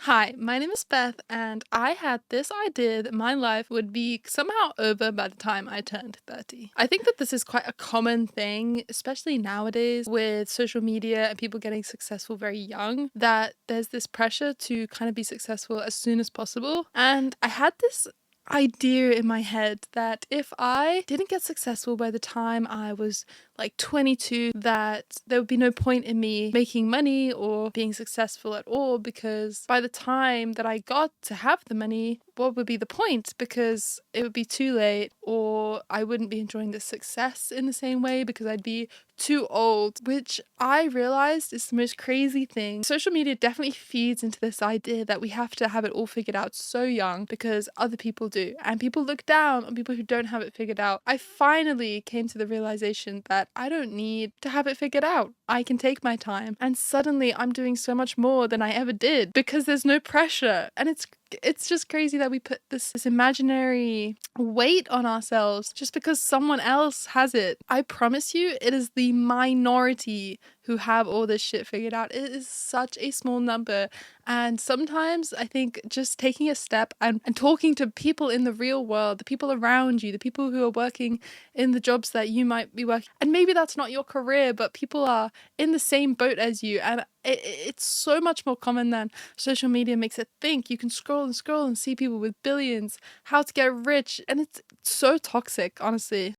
Hi, my name is Beth, and I had this idea that my life would be somehow over by the time I turned 30. I think that this is quite a common thing, especially nowadays with social media and people getting successful very young, that there's this pressure to kind of be successful as soon as possible. And I had this idea in my head that if I didn't get successful by the time I was like 22, that there would be no point in me making money or being successful at all, because by the time that I got to have the money, what would be the point? Because it would be too late, or I wouldn't be enjoying the success in the same way because I'd be too old, which I realized is the most crazy thing. Social media definitely feeds into this idea that we have to have it all figured out so young because other people do, and people look down on people who don't have it figured out. I finally came to the realization that I don't need to have it figured out. I can take my time, and suddenly I'm doing so much more than I ever did because there's no pressure. And it's just crazy that we put this imaginary weight on ourselves just because someone else has it. I promise you, it is the minority who have all this shit figured out. It is such a small number. And sometimes I think just taking a step and talking to people in the real world, the people around you, the people who are working in the jobs that you might be working, and maybe that's not your career, but people are in the same boat as you. And it's so much more common than social media makes it think. You can scroll and see people with billions, how to get rich, and it's so toxic, honestly.